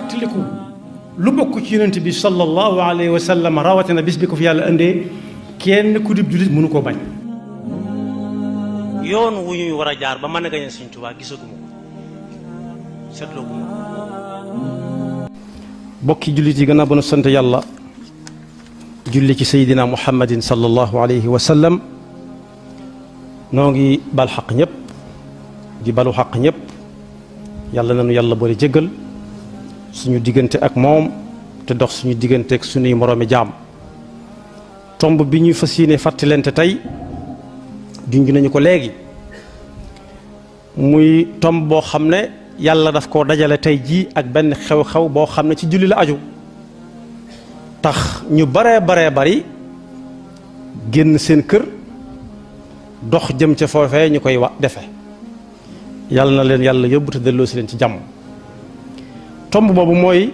tiliku lu bokk ci yonent bi sallallahu alayhi wa sallam rawatina bis bi ko fi yàlla indee kenn ku dib jullit mënu koo bañ. yoon wu ñuy war a jaar ba mën a gañe Sëñ Tuubaa gisaguma ko seetlooguma ko. bokki jullit yi gannaaw ba nu sant yàlla julli ci seydina muhammadin sallallahu alayhi wa sallam noo ngi bal xaq ñëpp di balu xaq ñëpp yàlla nanu yàlla boole jéggal suñu diggante ak moom te dox suñu diggante ak suñuy moroomi jaam. tomb bi ñuy fas yéene fàttalante tey junj nañu ko léegi muy tomb boo xam ne yàlla daf koo dajale tey jii ak benn xew-xew boo xam ne ci julli la aju tax ñu baree bari génn seen kër dox jëm ca foofee ñu koy defe yàlla na leen yàlla yóbbu te delloo si leen ci jàmm. tomb boobu mooy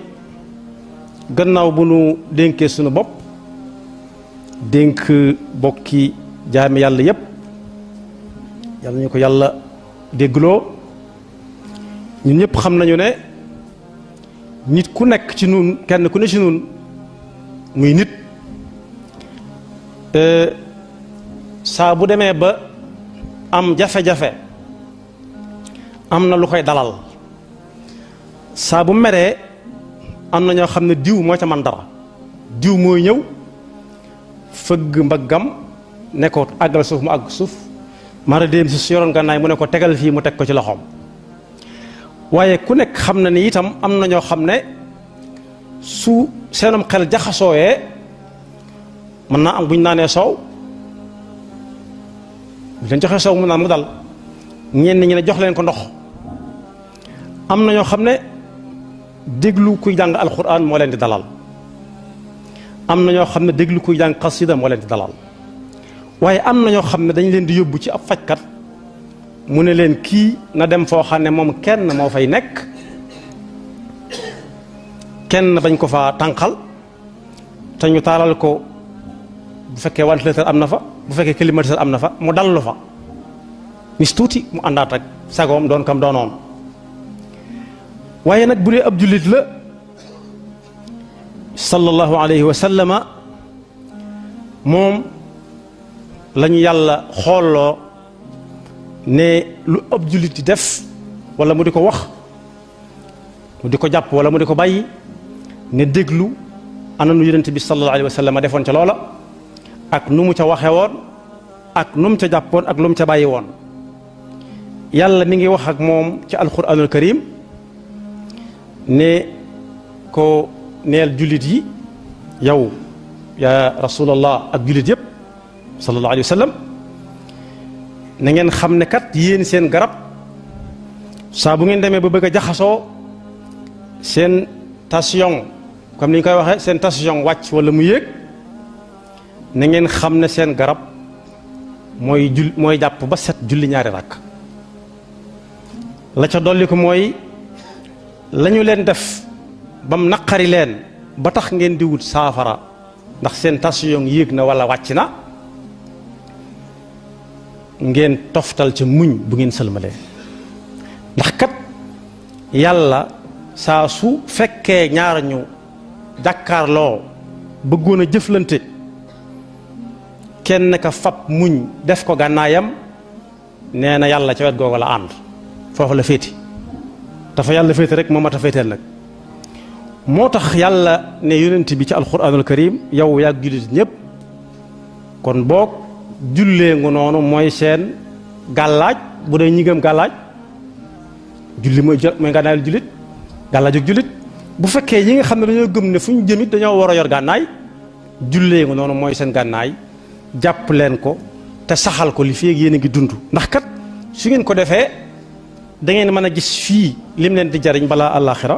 gannaaw bu nu dénkee suñu bopp dénk bokki jaami yàlla yépp yàlla ñu ko yàlla déggloo ñun ñëpp xam nañu ne nit ku nekk ci nun kenn ku ne ci nun muy nit saa bu demee ba am jafe-jafe am na lu koy dalal saa bu meree am na ñoo xam ne diw moo ca man dara diw mooy ñëw fëgg mbaggam ne ko àggal suuf mu àgg suuf mara déem si su yoroon gannaay mu ne ko tegal fii mu teg ko ci loxoom. waaye ku nekk xam na ni itam am na ñoo xam ne su seenam xel jaxasooyee mën naa am bu ñu naanee soow bu leen joxee soow mu naan mu dal ñenn ñi ne jox leen ko ndox. am na ñoo xam ne déglu kuy jàng alxuraan moo leen di dalal am na ñoo xam ne déglu kuy jàng xasida moo leen di dalal waaye am na ñoo xam ne dañ leen di yóbbu ci ab fajkat mu ne leen kii na dem foo xam ne moom kenn moo fay nekk kenn bañ ko fa tànqal te ñu taalal ko bu fekkee ventilateur am na fa bu fekkee climatiseur am na fa mu dallu fa nis tuuti mu àndaat ak sagoom doon kam doonoon. waaye nag bu dee ab jullit la sallallahu alayhi wa sallama moom lañu yàlla xoolloo ne lu ab jullit di def wala mu di ko wax mu di ko jàpp wala mu di ko bàyyi ne déglu ana nu yonent bi sallallahu alayhi wa sallama defoon ca loola ak nu mu ca waxe woon ak nu mu ca jàppoon ak lu mu ca bàyyi woon. yàlla mi ngi wax ak moom ci alquranul karim ne ko neel jullit yi yow yaa rasulallah ak jullit yëpp sallallahu alayhi wa sallam na ngeen xam ne kat yéen seen garab saa bu ngeen demee ba bëgg a jaxasoo seen tension comme ni ñu koy waxee seen tension wàcc wala mu yéeg na ngeen xam ne seen garab mooy jàpp ba set julli ñaari rakk. la ca dolli ko mooy lañu leen def bam naqari leen ba tax ngeen di wut saafara ndax seen tension yéeg na wala wàcc na ngeen toftal ca muñ bu ngeen sëlmalee ndax kat yàlla saa su fekkee ñaar ñu jàkkaarloo bëggoon a jëflante kenn ka fab muñ def ko gànnaayam nee na yàlla ca wet googu la ànd foofu la féeti dafa yàlla féete rek moo mat a féeteel nag moo tax yàlla ne yonent bi ci alquranul karim yow yaag jullit ñëpp kon boog jullee ngu noonu mooy seen gàllaaj bu dee ñi gëm gàllaaj julli mooy gànnaayul jullit gàllaajug jullit bu fekkee yi nga xam ne dañoo gëm ne fu ñu jëmit dañoo war a yor gànnaay jullee ngu noonu mooy seen gànnaay jàpp leen ko te saxal ko li fi yéen a ngi dund ndax kat su ngeen ko defee da ngeen mën a gis fii lim leen di jariñ balaa àllaaxira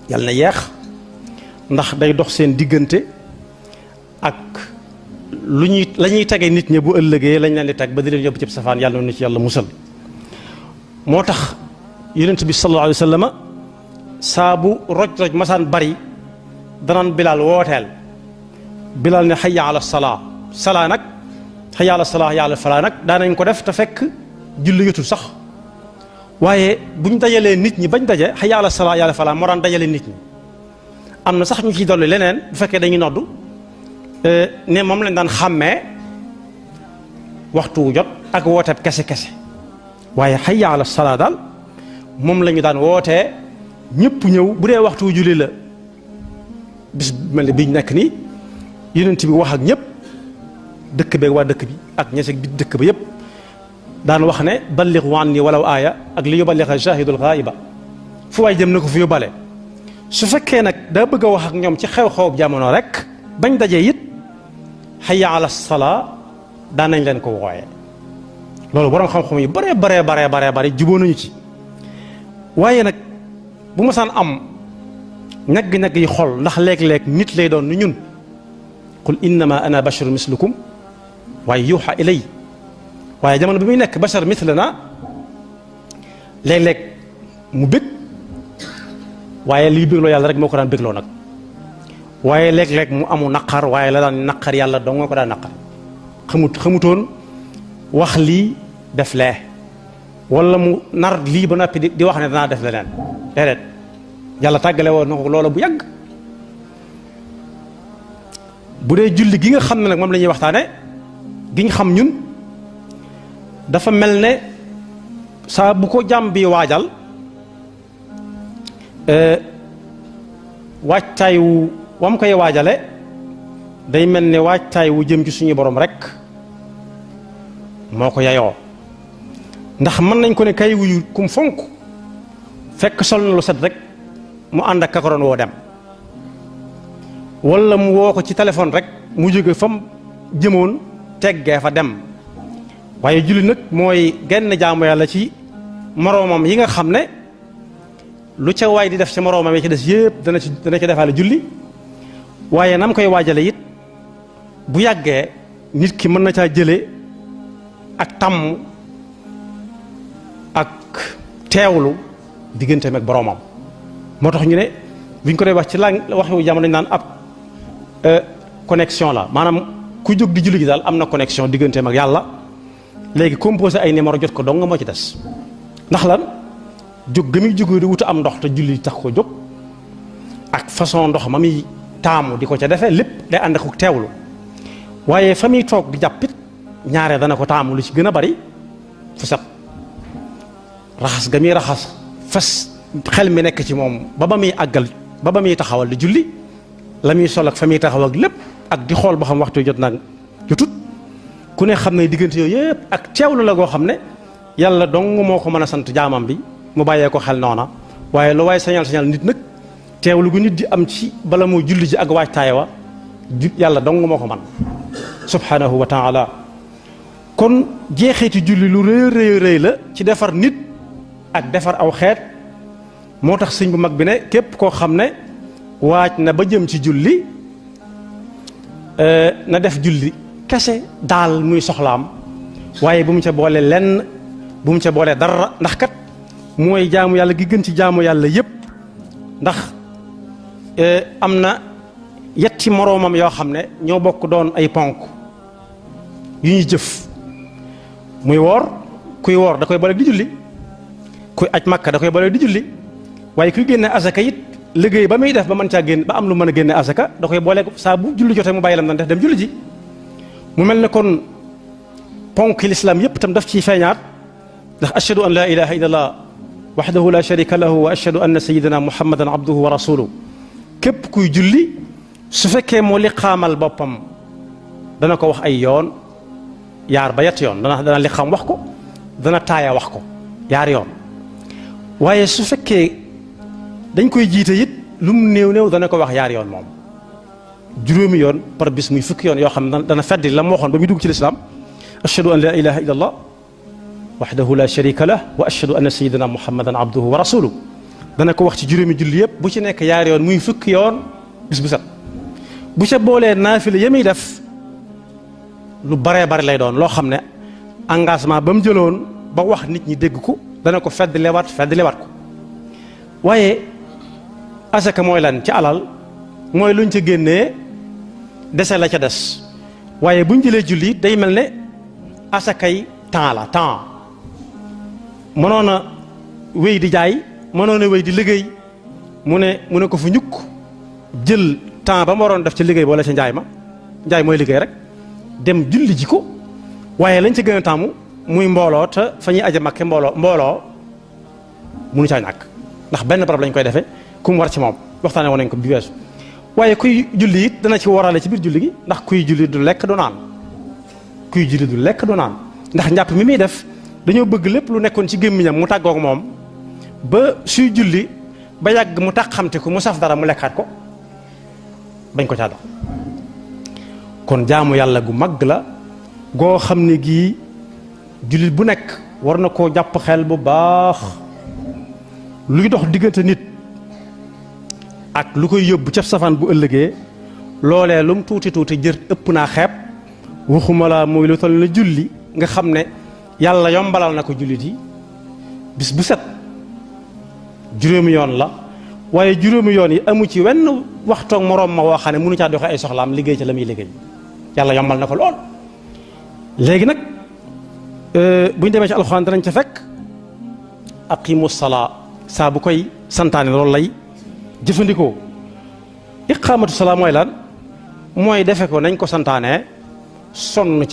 yàlla na yeex ndax day dox seen diggante ak la ñuy tege nit ñi bu ëllëgee lañ leen di teg ba di leen yóbbu ci safaan yàlla na ci yàlla musal. moo tax yonent bi sallallahu alayhi wa sallam saa bu roj masaan bari danaan bilaal wooteel bilaal ne hayya ala salaa nag hayya ala salaa hayya ala falaa nag daanañ ko def te fekk julli yotul sax waaye buñ dajalee nit ñi bañ daje hayya ala salaa yàlla falaa moo daan dajale nit ñi. am na sax ñu ciy dolli leneen bu fekkee dañuy noddu ne moom lañ daan xàmmee waxtu jot ak wooteeb kese waaye hayya ala salaa daal moom la ñu daan wootee ñëpp ñëw bu dee waxtu julli la bis mel ne biñ nekk nii yonent bi wax ak ñëpp dëkk beeg waa dëkk bi ak ñese bi dëkk ba yëpp daan wax ne ballighu anni walaw aaya ak li yuballigha shahidul ghaiba fu waay jëm na ko fi yóbbale su fekkee nag daa bëgg a wax ak ñoom ci xew-xew jamono rek bañ dajee it hayya ala salaa daan nañ leen ko wooyee loolu borom xam-xam yi bare juboo nañu ci waaye nag bu ma saan am ñagg-ñagg yi xol ndax léeg-léeg nit lay doon ni ñun qul innama ana basharun mislukum waaye yuuxa ilay waaye jamono bi muy nekk bashar mislana léeg-léeg mu bég waaye liy bégloo yàlla rek moo ko daan bégloo nag waaye léeg-léeg mu amu naqar waaye la daan naqar yàlla dong nga ko daan naqar xamutoon wax lii def lee wala mu nar lii ba noppi di wax ne danaa def leneen déedéet yàlla tàggale woon na ko loola bu yàgg. bu dee julli gi nga xam ne nag moom la ñuy waxtaane gi ñu xam ñun dafa mel ne saa bu ko jàmm bi waajal waajtaay wu wam koy waajale day mel ne waajtaay wu jëm ci suñu borom rek moo ko yayoo ndax mën nañ ko ne kay wuyu kum fonk fekk sol na lu set rek mu ànd ak kakaroon woo dem wala mu woo ko ci téléphone rek mu jóge fam jëmoon teggee fa dem waaye julli nag mooy genn jaamu yàlla ci moroomam yi nga xam ne lu ca waay di def ci moroomam yi ci des yépp dana ci defaale julli waaye nam koy waajale it bu yàggee nit ki mën na caa jële ak tàmm ak teewlu digganteem ak boroomam moo tax ñu ne buñ ko dee wax ci waxu jamono dañ naan ab connexion la maanaam ku jóg di julli gi daal am na connexion digganteem ak yàlla léegi composé ay numéro jot ko dong nga moo ci des ndax lan jóg ga muy jógee di wuta am ndox te julli tax ko jóg ak façon ndox ma muy taamu di ko ca defee lépp day ànd ak teewlu waaye fa muy toog di jàppit ñaare dana ko taamu lu ci gën a bari fu set raxas ga muy raxas fas xel mi nekk ci moom ba muy àggal ba muy taxawal di julli la muy sol ak fa muy taxaw ak lépp ak di xool ba xam waxtu jot nag jotut ku ne xam ne diggante yooyu yëpp ak teewlu la goo xam ne yàlla dong moo ko mën a sant jaamam bi mu bàyyee ko xel noona waaye lu waaye sañal nit nag teewlu gu nit di am ci bala moo julli ji ak waajtaay wa yàlla dong moo ko man subhanahu wa taala kon jeexeeti julli lu rëy la ci defar nit ak defar aw xeet moo tax sëñ bu mag bi ne képp koo xam ne waaj na ba jëm ci julli na def julli kese daal muy soxlaam waaye bu mu ca boole lenn bu mu ca boole dara ndax kat mooy jaamu yàlla gi gën ci jaamu yàlla yépp ndax am na yetti moroomam yoo xam ne ñoo bokk doon ay ponk yu ñuy jëf muy woor kuy woor da koy boole di julli kuy aj makka da koy boole di julli waaye kuy génne asaka it liggéey ba muy def ba mën caa génn ba am lu mën a génne asaka da koy boole saa bu julli jotee mu bàyyi lam daan def dem julli ji mu mel ne kon ponk lislaam yépp itam daf ciy feeñaat ndax ashhadu an la ilaha illallah wahdahu la sharika lahu wa ashhadu anna sayyidina muhammadan abduhu wa rasuluhu képp kuy julli su fekkee moo liqaamal boppam dana ko wax ay yoon yaar ba yett yoon dana liqaam wax ko dana taaya wax ko yaar yoon waaye su fekkee dañ koy jiite it lu mu néew dana ko wax yaar yoon moom juróomi yoon par bis muy fukki yoon yoo xam ne dana feddi la mu waxoon ba muy dugg ci lislaam ashhadu an la ilaha illa allah wahdahu la sharika lah wa ashhadu anna sayyidina muhammadan abduhu wa rasuluhu dana ko wax ci juróomi julli yëpp bu ci nekk yaar yoon muy fukki yoon bis bu set bu ca boolee naafila ya muy def lu baree bari lay doon loo xam ne engagement ba mu jëloon ba wax nit ñi dégg ko dana ko fedd lewaat ko waaye asaka mooy lan ci alal mooy luñ ca génnee dese la ca des waaye buñ jëlee julli day mel ne asakay temps la temps mënoon a wéy di jaay mënoon a wéy di liggéey mu ne ko fu ñukk jël temps ba mu waroon def ci liggéey boole ci njaay ma njaay mooy liggéey rek dem julli ji ko waaye lañ ci gën a taamu muy mbooloo te fa ñuy aje makke mbooloo munu caa ñàkk ndax benn barab lañ koy defee ku mu war ci moom waxtaane woon nañ ko bi weesu waaye kuy julli it dana ci warale ci biir julli gi ndax kuy julli du lekk du naan kuy julli du lekk du naan ndax njàpp mi muy def dañoo bëgg lépp lu nekkoon ci gémmiñam mu tàggoog moom ba suy julli ba yàgg mu tax xamte ko mu saf dara mu lekkaat ko bañ ko caa dox kon jaamu yàlla gu mag la goo xam ne gii jullit bu nekk war na koo jàpp xel bu baax luy dox diggante nit ak lu koy yóbbu ca safaan bu ëllëgee loolee lum tuuti tuuti jër ëpp naa xeeb waxuma la muy lu toll na julli nga xam ne yàlla yombalal na ko jullit yi bis bu set juróomi yoon la waaye juróomi yoon yi amu ci wenn waxtoog moroom ma woo xam ne mënu caa doxe ay soxlaam liggéey ca la muy liggéey yàlla yombal na ko lool léegi nag bu ñu demee ci alxuraan danañ ca fekk aqimu salaa saa bu koy santaane loolu lay jëfandikoo iqaamatu salaa mooy lan mooy defe ko nañ ko santaane sonn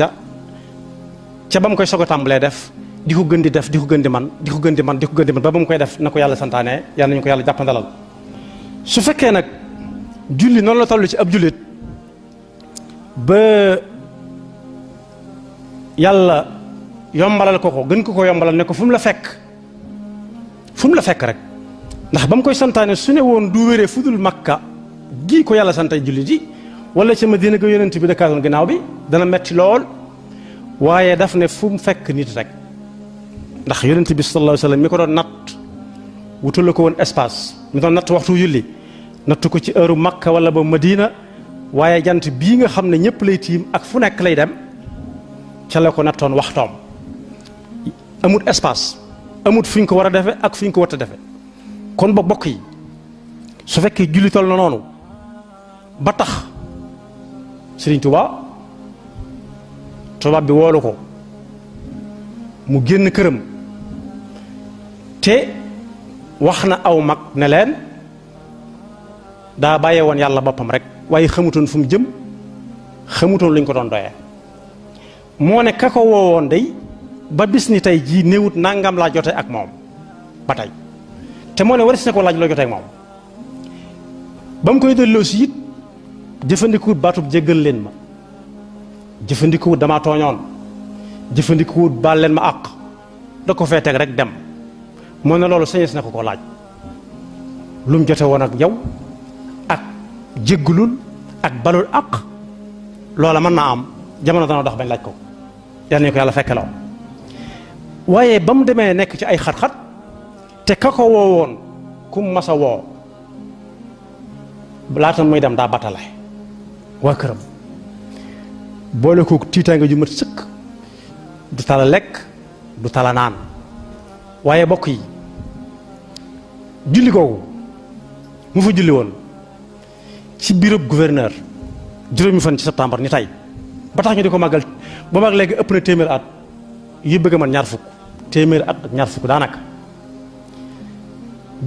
ca ba mu koy soog a tàmbalee def di ko gën di def di ko gën di man di ko gën di man di ko gën di man ba mu koy def na ko yàlla santaane yàlla nañu ko yàlla jàppandalal su fekkee nag julli noonu la toll ci ab jullit ba yàlla yombalal ko gën ko yombalal ne ko fu mu la fekk rek ndax ba mu koy santaane su ne woon du wéree fu dul makka gii ko yàlla santay jullit yi wala ca Madina ga yonent bi dëkkaatoon ginnaaw bi dana metti lool waaye daf ne fu mu fekk nit rek ndax yonent bi sallallahu alayhi wasallam mi ko doon natt wutal la ko woon espace mi doon natt waxtu julli nattu ko ci heure makka wala ba Madina waaye jant bii nga xam ne ñëpp lay tiim ak fu nekk lay dem ca la ko nattoon waxtoom amut espace amut fu ñu ko war a defe ak fu ñu ko war a defe kon ba bokk yi su fekkee julli toll na noonu ba tax Sëriñ tubaab bi woolu ko mu génn këram te wax na aw mag ne leen daa bàyyee woon yàlla boppam rek waaye xamutoon fu mu jëm xamutoon luñ ko doon doyee moo ne ka ko woowoon day ba bis ni tey jii néewut nangam laa jote ak moom ba tey te moo ne waris na ko laaj loo jotee ak moom ba mu koy delloo si it jëfandikuwut baatub jéggal leen ma jëfandikuwut damaa tooñoon jëfandikuwut baal leen ma àq da ko fee teg rek dem moo ne loolu sañees na ko laaj lu mu jote woon ak yow ak jéggalul ak balul àq loola mën naa am jamono dana dox bañ laaj ko yal nañu ko yàlla fekkeloo waaye ba mu demee nekk ci ay xat-xat te ka ko woowoon ku mu mas a woo laata muy dem daa battale waa këram boole ko tiitaanga ju mat sëkk du tala lekk du tala naan waaye bokk yi julli googu mu fa julli woon ci bureau gouverneur juróomi fan ci septembre ni tey ba tax ñu di ko màggal ba mag léegi ëpp na téeméer at yi bëgg a man ñaar fukk téeméer at ak ñaar fukk daanaka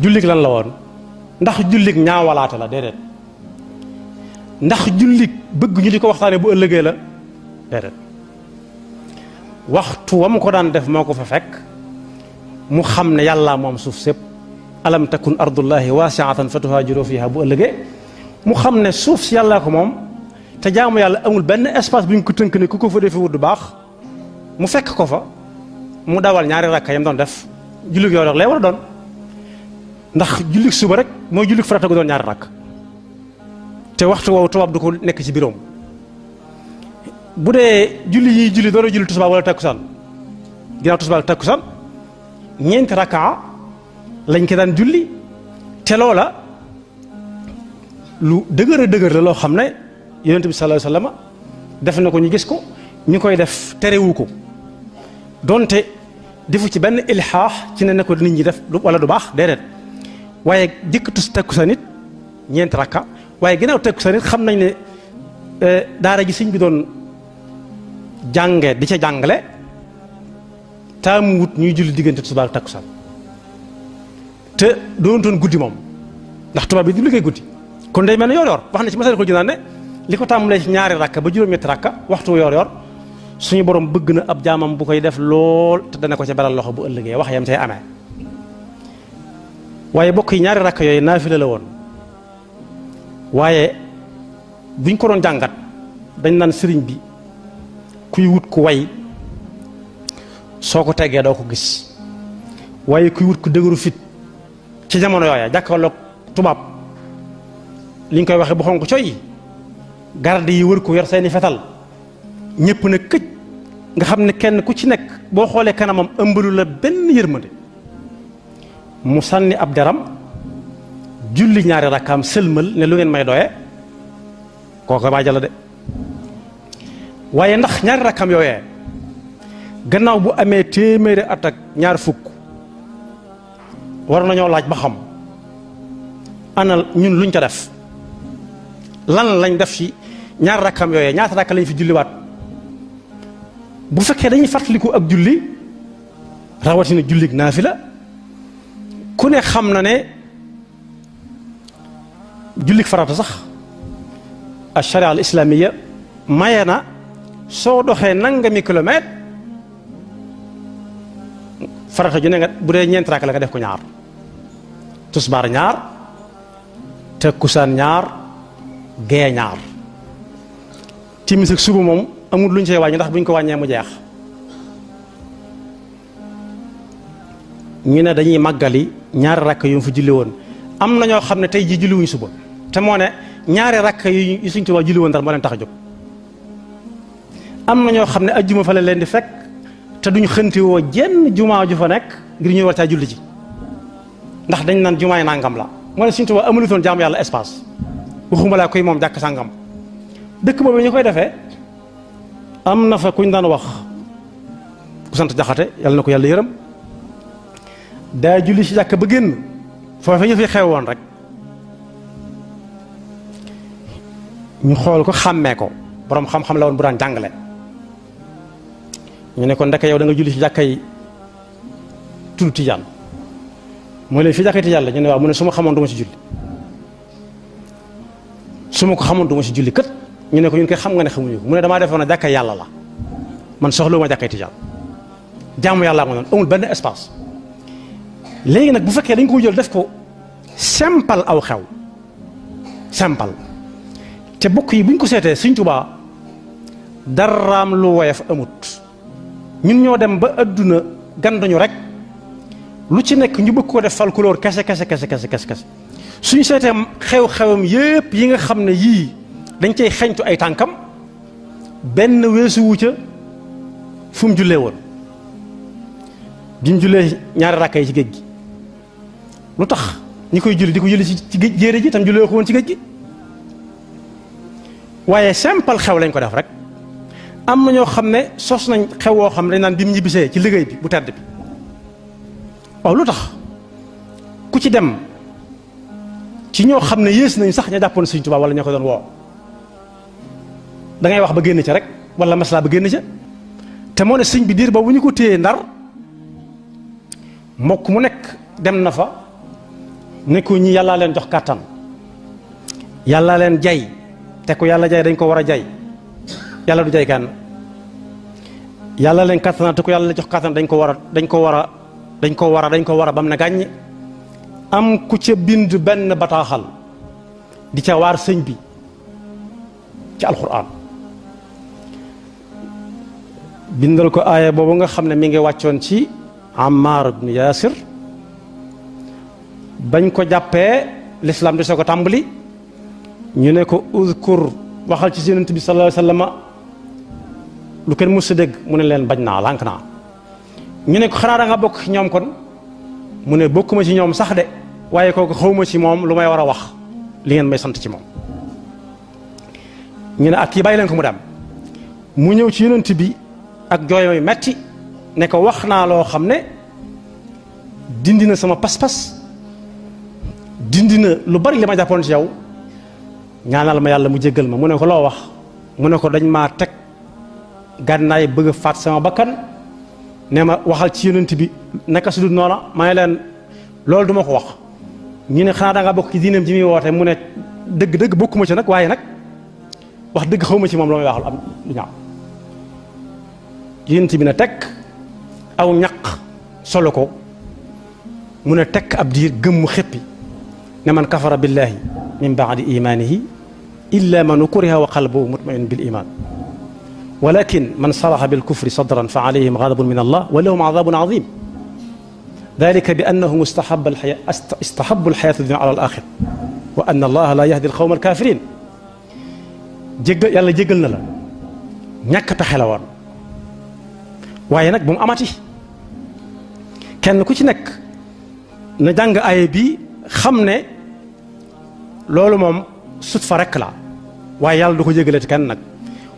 jullik lan la woon ndax jullik ñaawalaate la déedéet ndax jullik bëgg ñu di ko waxtaane bu ëllëgee la déedéet waxtu wa mu ko daan def moo ko fa fekk mu xam ne yàlla moom suuf sépp alam takun ardullahi waasi'atan fatuhaajiru fiha bu ëllëgee mu xam ne suuf si yàllaa ko moom te jaamu yàlla amul benn espace bu ñu ko tënk ne ku ko fa defee wut du baax mu fekk ko fa mu dawal ñaari rakka yam doon def jullik yoo dox lay war a doon ndax jullik suba rek mooy jullik farata gu doon ñaari rakk te waxtu woowu tubaab du ko nekk ci biroom bu dee julli yi julli door a julli tusbaar wala takkusaan ginnaaw tusbaar takkusaan ñeenti rakkaa lañ ko daan julli te loola lu dëgër a dëgër la loo xam ne yonent bi sallallahu alayhi wasallam def na ko ñu gis ko ñu koy def terewu ko donte defu ci benn ilhaax ci ne ko nit ñi def wala du baax déedéet waaye jëkk takkusaan nit ñeenti rakka waaye ginnaaw takkusaan nit xam nañ ne daara ji sëñ bi doon jànge di ca jàngale taamu wut ñuy julli diggante tisbaar ak takkusaan te doontoon guddi moom ndax tubaab bi du liggéey guddi kon day mel ne yor-yor wax na ci Masaalikul Jinaan ne li ko tàmbalee ci ñaari rakka ba juróom-ñetti rakka waxtu yor-yor suñu borom bëgg na ab jaamam bu koy def lool te dana ko ca beral loxo bu ëllëgee wax yam cay amee waaye bokk yi ñaari rakka yooyu naafila la woon waaye buñ ko doon jàngat dañ naan sëriñ bi kuy wut ku way soo ko teggee doo ko gis waaye kuy wut ku dëgëru fit ci jamono yooya jàkkaarloog tubaab li ñu koy waxee bu xonq coy garde yi wër ko yor seeni fetal ñëpp na këj nga xam ne kenn ku ci nekk boo xoolee kanamam ëmbalu la benn yërmande mu sànni ab deram julli ñaari rakkaam sëlmal ne lu ngeen may doye kooku waajal la de waaye ndax ñaari rakkaam yooyee gannaaw bu amee téeméeri at ak ñaar fukk war nañoo laaj ba xam ana ñun luñ ca def lan lañ def ci ñaari rakkaam yooyee ñaata rakka lañ fi julliwaat bu fekkee dañuy fàttaliku ak julli rawatina jullig naafila ku ne xam na ne jullig farata sax al-sharia al-islamiyya maye na soo doxee nangami kilomètre farata ju ne nga bu dee ñeenti rakk la nga def ko ñaar tusbaar ñaar takkusaan ñaar gee ñaar timis ak suba moom amul luñ cey wàññi ndax buñ ko wàññee mu jeex ñu ne dañuy màggali ñaari rakk yu mu fi julli woon am na ñoo xam ne tey ji julliwuñ suba te moo ne ñaari rakk yu Sëriñ Tuubaa julli woon dara moo leen tax a jóg am na ñoo xam ne ajjuma fa la leen di fekk te duñ xëntiwoo jenn jumaa ju fa nekk ngir ñu war caa julli ji ndax dañ naan jumaay nangam la moo ne Sëriñ Tuubaa amalutoon jaamu yàlla espace waxuma laa koy moom jàkk sàngam dëkk boobu ñu koy defee am na fa kuñ daan wax ku sant Jaxate yàlla na ko yàlla yërëm daa julli ci jàkk ba génn foofa ñu fi xew woon rek ñu xool ko xàmmee ko borom xam-xam la woon bu daan jàngale ñu ne ko ndeke yow da nga julli ci jàkkay tudd Tijaan mooy leen fi jàkkay Tijaan la ñu ne waaw mu ne su ma xamoon du ma ci julli su ma ko xamoon du ma ci julli kët ñu ne ko ñun koy xam nga ne xamuñu ko mu ne damaa defoon na jàkkay yàlla la man soxlawuma jàkkay Tijaan jaamu yàlla ma noonu amul benn espace léegi nag bu fekkee dañ ko jël def ko simple aw xew simple te bokk yi buñ ko seetee Sëriñ Tuubaa daraam lu woyof amut ñun ñoo dem ba adduna ganduñu rek lu ci nekk ñu bëgg ko def folklore kese suñu seetee xew-xewam yépp yi nga xam ne yii dañ cay xeñtu ay tànkam benn weesu wu ca fu mu jullee woon bi mu jullee ñaari rakka yi ci géej gi lu tax ñi koy julli di ko julli ci géej jéere ji tam jullee ko woon ci géej gi waaye simple xew lañ ko def rek am na ñoo xam ne sos nañ xew woo xam ne dañ naan bi mu ñibbisee ci liggéey bi bu tedd bi waaw lu tax ku ci dem ci ñoo xam ne yées nañ sax ña jàppoon Sëriñ Tuubaa wala ñoo ko doon woo da ngay wax ba génn ca rek wala maslaa ba génn ca te moo ne sëñ bi diir ba bu ñu ko téyee Ndar mbokk mu nekk dem na fa ne ko ñi yàllaa leen jox kàttan yàllaa leen jay te ko yàlla jay dañ ko war a jay yàlla du jay kenn yàlla leen kàttan te ko yàlla jox kàttan dañ ko war a bam na gàññ am ku ca bind benn bataaxal di ca waar sëñ bi ci alxuraan bindal ko aaya boobu nga xam ne mi ngi wàccoon ci Ammar ibn Yaasir bañ ko jàppee lislaam di soo ko tàmbali ñu ne ko uzkur waxal ci Yonent bi sallallahu alayhi wa sallam lu kenn mës a dégg mu ne leen bañ naa lànk naa ñu ne ko xanaa da nga bokk ci ñoom kon mu ne bokkuma ci ñoom sax de waaye kooku xawma ci moom lu may war a wax li ngeen may sant ci moom ñu ne ak kii bàyyi leen ko mu dem mu ñëw ci Yonent bi ak jooy metti ne ko wax naa loo xam ne dindi na sama pas-pas dindi na lu bari li ma jàppoon ci yow ñaanal ma yàlla mu jéggal ma mu ne ko loo wax mu ne ko dañ maa teg gànnaay bëgg a faat sama bakkan ne ma waxal ci Yonent bi naka su dul noona ma ne leen loolu duma ko wax ñu ne xanaa da nga bokk ci diinam ji muy woote mu ne dëgg-dëgg bokkuma ci nag waaye nag wax dëgg xawma ci moom la may waxal am lu ñaaw yént bi na tekk aw ñaq solo ko mu ne tekk ab diir gëmmu xéppi ne man kafara billahi min baadi imanihi illa man ukriha wa qalbuhu mutmain bil iman walakin man saraha bil kufri sadran fa alayhim ghadabun min allah wa lahum adhabun azim dalika bi annahum istahabbu alxayata dunya ala alaxira wa anna allaha la yahdi alqawma alkafirin jéggal yàlla jéggal na la ñàkk pexe la woon waaye nag bu mu amati kenn ku ci nekk na jàng aaya bi xam ne loolu moom sut fa rekk la waaye yàlla du ko jégalati kenn nag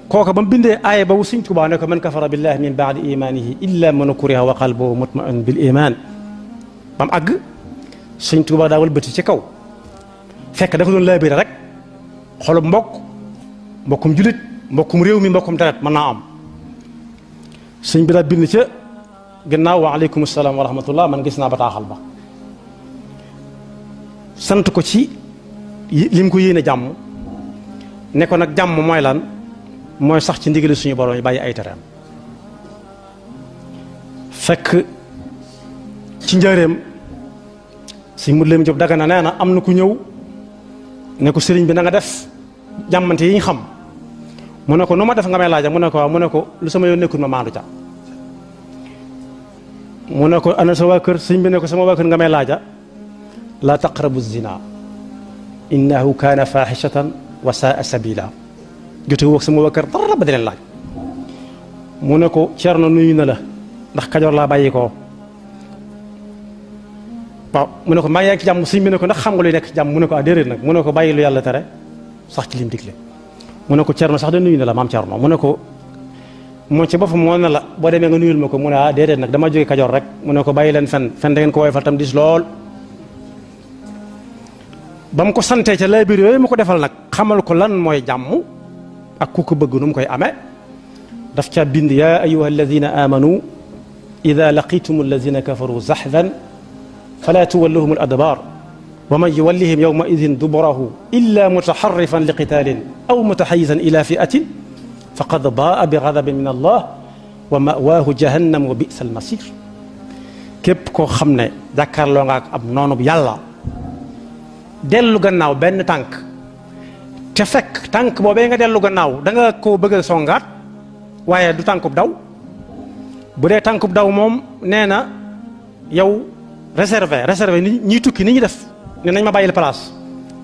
kooka ba mu bindee aaya ba wu Sëñ Tuubaa ne ko man kafara billahi min baadi imanihi illa man ukriha wa qalbuhu mutmain bil iman ba mu àgg Sëñ Tuubaa daa wëlbati ci kaw fekk dafa doon laabire rek xolub mbokkum julit mbokkum réew mi mbokkum deret mën naa am sëñ bi daa bind ca gannaaw wa aleykum salaam wa rahmatullah man gis naa bataaxal ba sant ko ci lim ko yéene jàmm ne ko nag jàmm mooy lan mooy sax ci ndigali suñu borom yi bàyyi ay tereem fekk ci njëreem si mu leen Jóob Dagana nee na am na ku ñëw ne ko sëriñ bi na nga def jàmmante yi ñu xam mu ne ko nu ma def nga may laaja mu ne ko waaw mu ne ko lu sama yoon nekkul ma maandu ca mu ne ko ana sa waa kër sëriñ bi ne ko sama waa kër nga may laaja la taqrabu zina innahu kaana faaxishatan wa saa sabila jote woog sama waa kër dara ba di leen laaj mu ne ko Cerno nuyu na la ndax Kajoor laa bàyyi ko waaw mu ne ko maa ngi ci jàmm sëriñ bi ne ko ndax xam nga luy nekk ci jàmm mu ne ko déedéet nag mu ne ko bàyyi lu yàlla tere sax ci lim digle mu ne ko Cerno sax da nuyu na la maam Cerno mu ne ko moom ci boppam moo ne la boo demee nga nuyul ma ko mu ne déedéet nag dama jóge Kajoor rek mu ne ko bàyyi leen fen da ngeen ko woyofal tam dis lool ba mu ko santee ca lay biir yooyu mu ko defal nag xamal ko lan mooy jàmm ak ku ko bëgg nu mu koy amee daf ca bind yaa ayuha alladina amanu ida laqitum alladina kafaru zahdan fala tuwalluhum al adbar wa man yuwallihim yawma idin duburahu illa mutaharrifan li qitalin aw mutahayyizan ila fi'atin faqad baa bi ghadabin min allah wa ma'waahu jahannam wa bi'sal masir képp koo xam ne jàkkaarloo nga ak ab noonu yàlla dellu gannaaw benn tànk te fekk tànk boobee nga dellu gannaaw da nga koo bëgg a songaat waaye du tànkub daw bu dee tànkub daw moom nee na yow réservé ni ñiy tukki ni ñuy def ne nañ ma bàyyil place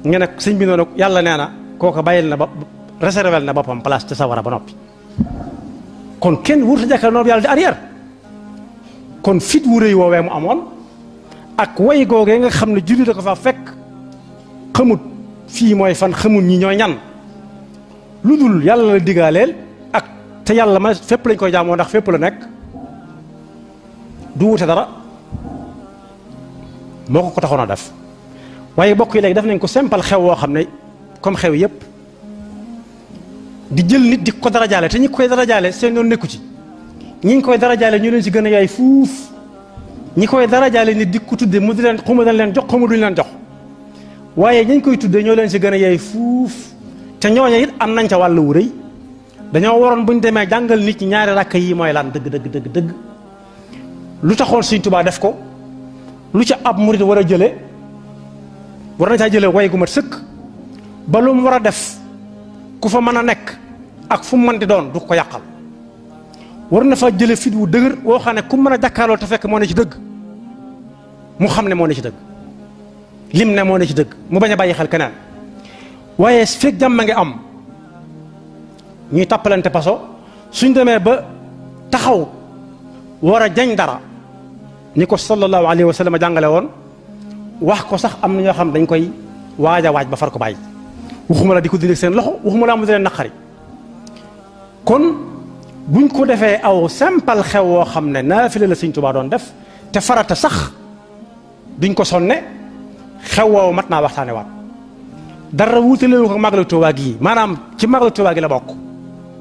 nga ne sëñ bi noonu yàlla nee na kooka bàyyil na ba réservé na boppam place te sawara ba noppi kon kenn wurta jàkkaar noonu yàlla di arrière kon fit wu rëy woowee mu amoon ak way googee nga xam ne julli da ko fa fekk xamut fii mooy fan xamut ñi ñooy ñan lu dul yàlla la digaaleel ak te yàlla ma fépp lañ koy jaamoo ndax fépp la nekk du wute dara moo ko taxoon a def waaye bokk yi léegi def nañ ko simple xew woo xam ne comme xew yépp di jël nit di ko darajaale te ñi koy darajaale seen yoon nekku ci ñi koy darajaale ñu leen ci gën a yaay fuuf ñi koy darajaale nit di ko tudde mu di leen xuma dañ leen jox xuma duñ leen jox waaye ñañ koy tudde ñoo leen ci gën a yaay fuuf te ñooñu it am nañ ca wàll wu rëy dañoo waroon bu ñu demee jàngal nit ñi ñaari rakk yi mooy lan dëgg lu taxoon Sëñ Tuubaa def ko lu ca ab murit war a jële war na caa jële way gu mat sëkk ba lu mu war a def ku fa mën a nekk ak fu mu mën di doon du ko yàqal war na fa jële fit wu dëgër woo xam ne ku mën a jàkkaarloo te fekk moo ne ci dëgg mu xam ne moo ne ci dëgg lim ne moo ne ci dëgg mu bañ a bàyyi xel keneen waaye fekk jàmm ngi am ñuy tàppalante paso suñ demee ba taxaw war a jañ dara ni ko sallallahu alayhi wa sallam jàngale woon wax ko sax am na ñoo xam dañ koy waaj ba far ko bàyyi waxuma la di ko dindi seen loxo waxuma la am di leen naqari kon buñ ko defee aw simple xew woo xam ne naafile la Sëñ Tuubaa doon def te farata sax duñ ko sonne xew woowu mat naa waxtaane waat dara wuutalewu ko Màggalu Tuubaa gi maanaam ci Màggalu Tuubaa gi la bokk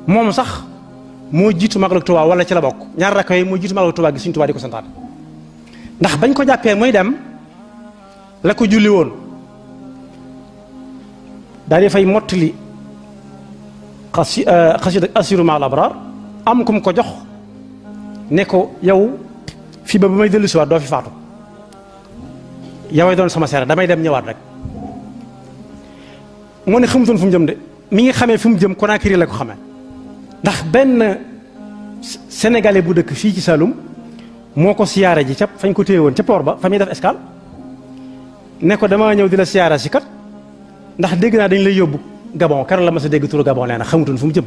moom sax moo jiitu Màggalu Tuubaa wala ci la bokk ñaar rakk yi moo jiitu Màggalu Tuubaa gi Sëñ Tuubaa di ko santaane ndax bañ ko jàppee muy dem la ko julli woon daal di fay mottali xasida asiru ma al abraar am kum ko jox ne ko yow fii ba may dellu si waat doo fi faatu yoway doon sama seere damay dem ñëwaat rek moo ne xamutoon fu mu jëm de mi ngi xamee fu mu jëm Conakry la ko xamee ndax benn sénégalais bu dëkk fii ci Saloum moo ko siyaare ji ca fañ ko téye woon ca port ba fa muy def escale ne ko dama ñëw di la siyaara si kat ndax dégg naa dañ lay yóbbu Gabon keroog la ma sa dégg turu Gabon nee na xamutoon fu mu jëm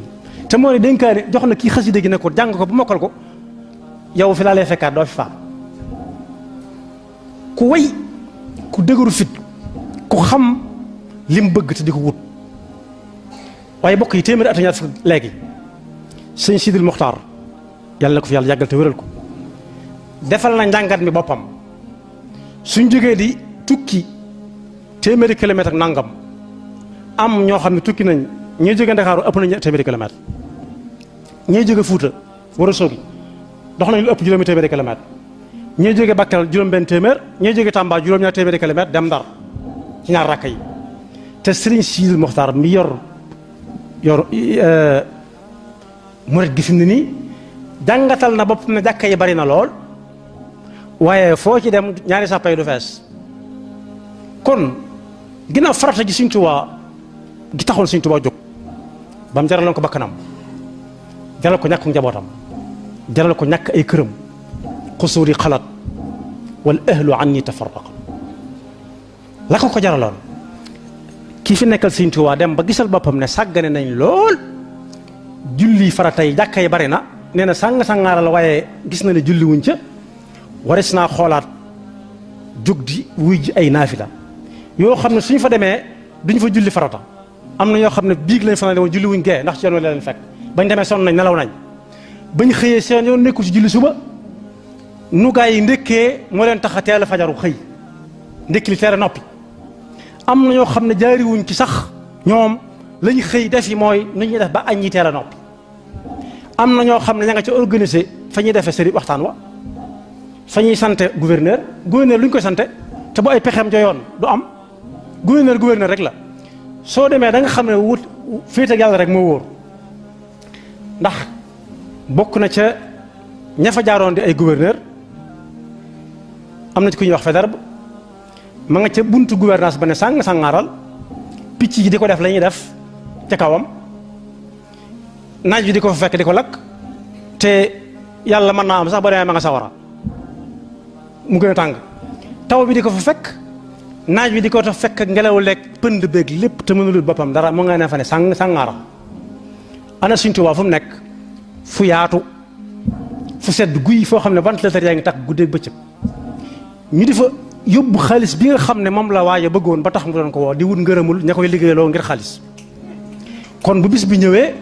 te moo ne dénkaane jox na kii xasida gi ne ko jàng ko bu mokkal ko yow fi laa lay fekkaat doo fi faam ku way ku dëgëru fit ku xam lim bëgg te di ko wut waaye bokk yi téeméeri at ñaar fukk léegi sëñ Sidil Muxtaar yàlla na ko fi yàlla yàggal te wéral ko defal na njàngat mi boppam suñ jógee di tukki téeméeri kilomètre ak nangam am ñoo xam ne tukki nañ ñuy jóge Ndakaaru ëpp nañ téeméeri kilomètre ñuy jóge Fuuta war a soogi dox nañ lu ëpp juróomi téeméeri kilomètre ñuy jóge Bakel juróom-benn téeméer ñuy jóge Tamba juróom-ñaar téeméeri kilomètre dem Ndar ci ñaar rakk yi te Sëriñ Sidil Muxtaar mi yor murit gi fi mu ne nii jàngatal na bopp ne jàkka yi bari na lool waaye foo ci dem ñaari sàppa yi du fees kon ginnaaw farata gi Sëriñ Tuubaa gi taxoon Sëriñ Tuubaa jóg ba mu jaraloon ko bakkanam jaral ko ñàkk njabootam jaral ko ñàkk ay këram xusuuri xalaat wal ahlu anni tafarraqa la ko jaraloon kii fi nekkal Sëriñ Tuubaa dem ba gisal boppam ne sàggane nañ lool julli farata yi jàkka yi bari na nee na sàng-sàngaaral waaye gis na ne julli wuñ ca waris naa xoolaat jóg di wuy ji ay naafila yoo xam ne suñ fa demee duñ fa julli farata am na ñoo xam ne biig lañ fa ne woon julli wuñ gee ndax ci yoon wi la leen fekk bañ demee sonn nañ nelaw nañ bañ xëyee seen yoon nekkul ci julli suba nu gaa yi ndékkee moo leen tax a teel a fajaru xëy ndékki li teel a noppi am na ñoo xam ne jaari wuñ ci sax ñoom lañ xëy def yi mooy nu ñuy def ba añ ñi teel a noppi am na ñoo xam ne ña nga ca organisé fa ñuy defee sëriñ waxtaan wa fa ñuy sante gouverneur lu ñu koy sante te bu ay pexeem joyoon du am gouverneur rek la soo demee da nga xam ne wut féete ak yàlla rek moo wóor ndax bokk na ca ña fa jaaroon di ay gouverneur am na ci ku ñuy wax Faidherbe ma nga ca buntu gouvernance ba ne sàngaaral picc yi di ko def la ñuy def ca kawam naaj bi di ko fa fekk di ko lakk te yàlla mën naa am sax ba demee ma nga sawara mu gën a tàng taw bi di ko fa fekk naaj bi di ko fa fekk ngelaw lekk pënd beeg lépp te mënulul boppam dara mu nga ne fa ne sàngaara ana Sëriñ Tuubaa fu mu nekk fu yaatu fu sedd guy foo xam ne ventilateur yaa ngi tax guddeeg bëccëg ñu di fa yóbbu xaalis bi nga xam ne moom la waaye bëggoon ba tax mu doon ko woo di wut ngërëmul ña koy liggéeyloo ngir xaalis kon bu bis bi ñëwee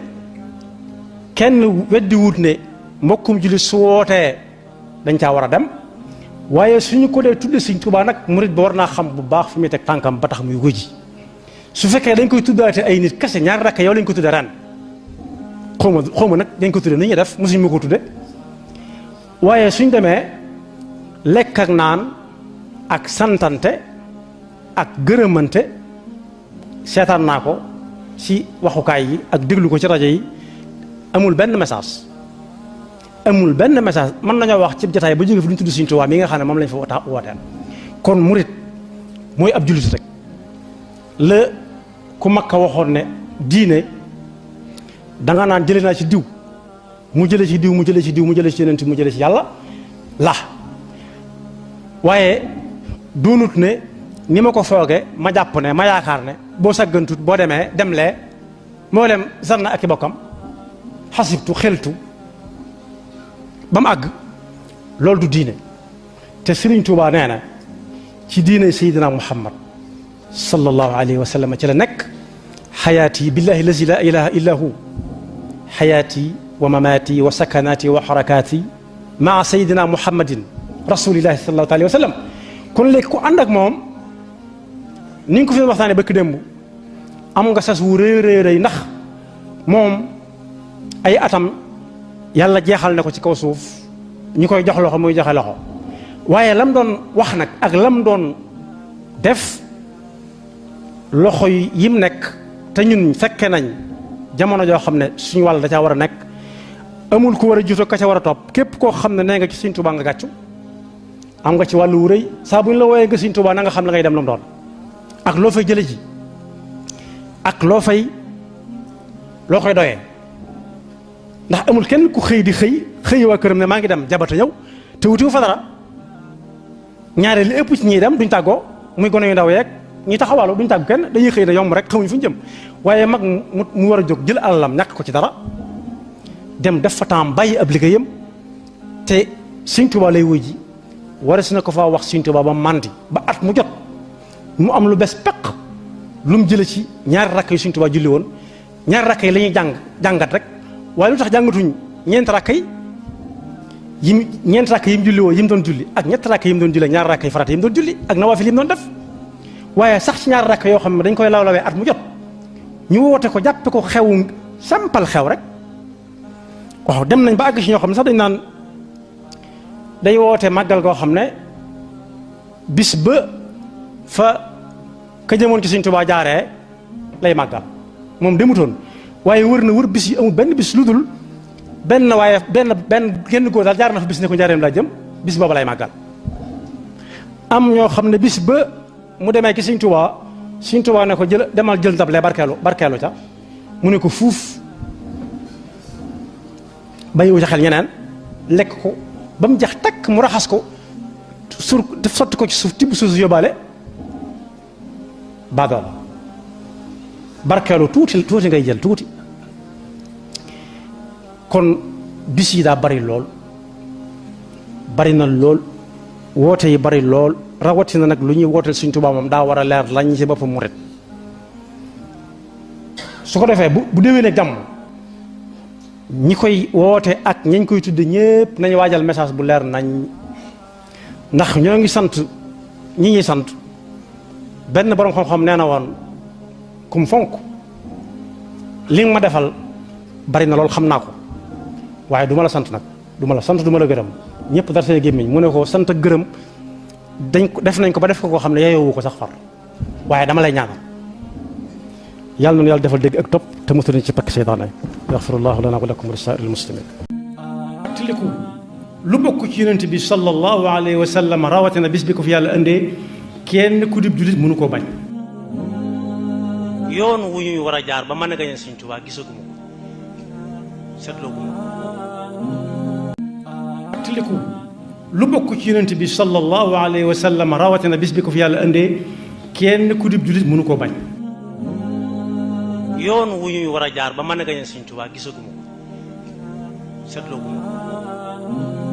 kenn weddi wut ne mbokkum julli su wootee dañ caa war a dem waaye suñu ko dee tudde Sëriñ Tuubaa nag murit ba war naa xam bu baax fi muy teg tànkam ba tax muy wëji su fekkee dañ koy tuddaate ay nit kese ñaari rakk yow lañ ko tudde ren xaw ma nag dañ ko tudde ni ñuy def mosuñ ma ko tudde waaye suñ demee lekk ak naan ak santante ak gërëmante seetaan naa ko ci waxukaay yi ak déglu ko ci rajo yi amul benn message mën nañoo wax ci jotaay ba jóge fi duñ tudd Sëriñ Tuubaa mi nga xam ne moom lañ fa wooteel kon murit mooy ab jullit rek la ku Makka waxoon ne diine danga naan jële naa ci diw mu jële ci diw mu jële ci diw mu jële ci yonent mu jële ci yàlla la waaye doonut ne ni ma ko fooge ma jàpp ne ma yaakaar ne boo saggantut boo demee demlee moo dem zanna ak i bokkam xasibtu xeltu ba mu àgg loolu du diine te Sëriñ Tuubaa nee na ci diine Seydina Muhammad sallallahu alayhi wa sallam ci la nekk xayaati billahi lazi la ilaha illa hu xayaati wa mamaati wa sakanaati wa xarakaati maa Seydina Muhammadin rasulillahi sallallahu alayhi wa sallam kon léegi ku ànd ak moom ni ñu ko fi waxtaanee bëkk démb am nga sas wu rëy rëy ndax moom ay atam yàlla jeexal na ko ci kaw suuf ñu koy jox loxo muy joxe loxo waaye lam doon wax nag ak lam doon def loxo yim nekk te ñun fekke nañ jamono joo xam ne suñu wàll da caa war a nekk amul ku war a jiitu ka ca war a topp képp koo xam ne nee nga ci Sëriñ Tuubaa nga gàccu am nga ci wàllu wu rëy saa bu ñu la wooyee nga Sëriñ Tuubaa na nga xam la ngay dem lu mu doon ak loo fay jële ji ak loo koy doyee ndax amul kenn ku xëy di xëy waa këram ne maa ngi dem jabata ñëw te wutiwu fa dara ñaare li ëpp ci ñiy dem duñ tàggoo muy gone yu ndaw yeeg ñi taxawaalu duñ tàggu kenn dañuy xëy na yomb rek xamuñ fu ñu jëm waaye mag mu war a jóg jël alalam ñàkk ko ci dara dem def fa temps bàyyi ab liggéeyam te Sëriñ Tuubaa lay wuy ji war si na ko faa wax Sëriñ Tuubaa ba màndi ba at mu jot mu am lu bees peq lu mu jële ci ñaari rakk yu Sëriñ Tuubaa julli woon ñaari rakk yi la ñuy jàngat rek waaye lu tax jàngatuñ ñeenti rakk yi ñeenti rakk yi mu julli woon yi mu doon julli ak ñetti rakk yi mu doon julli ak ñaari rakk yi farata yi mu doon julli ak nawaafil yi mu doon def waaye sax ci ñaari rakk yoo xam ne dañ koy lawlawee at mu jot ñu woote ko jàppe ko xew sampal xew rek waaw dem nañ ba àgg ci ñoo xam ne sax dañ naan day woote màggal goo xam ne bis ba fa ka jëmoon ci Sëriñ Tuubaa jaaree lay màggal moom demutoon waaye wër na wër bis yi amul benn bis lu dul benn waaye benn genn góor daal jaar na fa bis ne ko njaareem laa jëm bis booba lay màggal am ñoo xam ne bis ba mu demee ci Sëriñ Tuubaa ne ko demal jël ndab lee barkeelu ca mu ne ko fuuf bàyyiwu ca xel ñeneen lekk ko ba mu jax takk mu raxas ko def sotti ko ci suuf tibb suuf yóbbaale baadoo la barkeelu tuuti ngay jël tuuti kon bis yi daa bari lool bari na lool woote yi bari lool rawatina nag lu ñuy wooteel Sëriñ Tuubaa moom daa war a leer lañ ci boppam murit su ko defee bu déwénee jàmm ñi koy woote ak ñañ koy tudde ñépp nañu waajal message bu leer nañ ndax ñoo ngi sant ñi ñuy sant benn boroom xam-xam nee na woon kum fonk li nga ma defal bari na lool xam naa ko waaye du ma la sant nag du ma la sant du ma la gërëm ñëpp dara seen gémmiñ mu ne ko sant ak gërëm def nañ ko ba def ko koo xam ne yeyoowu ko sax far waaye dama lay ñaanal yàlla noonu yàlla defal dégg ak topp te musal ci pakk seytaane yaxfirullahu lana wa lakum wa lisaa'iril muslimin tiliku lu bokk ci yonent bi sallallahu alayhi wa sallam rawatina bis bi ko fi yàlla indee kenn ku dib jullit mënu koo bañ yoon wu ñuy war a jaar ba mën a gañe Sëriñ Tuubaa gisaguma ko seetlooguma ko tiliku lu bokk ci yonent bi sallallahu alayhi wa sallam rawatina bis bi ko fi yàlla indee kenn ku dib jullit mënu koo bañ yoon wu ñuy war a jaar ba mën a gañe Sëriñ Tuubaa gisaguma ko seetlooguma ko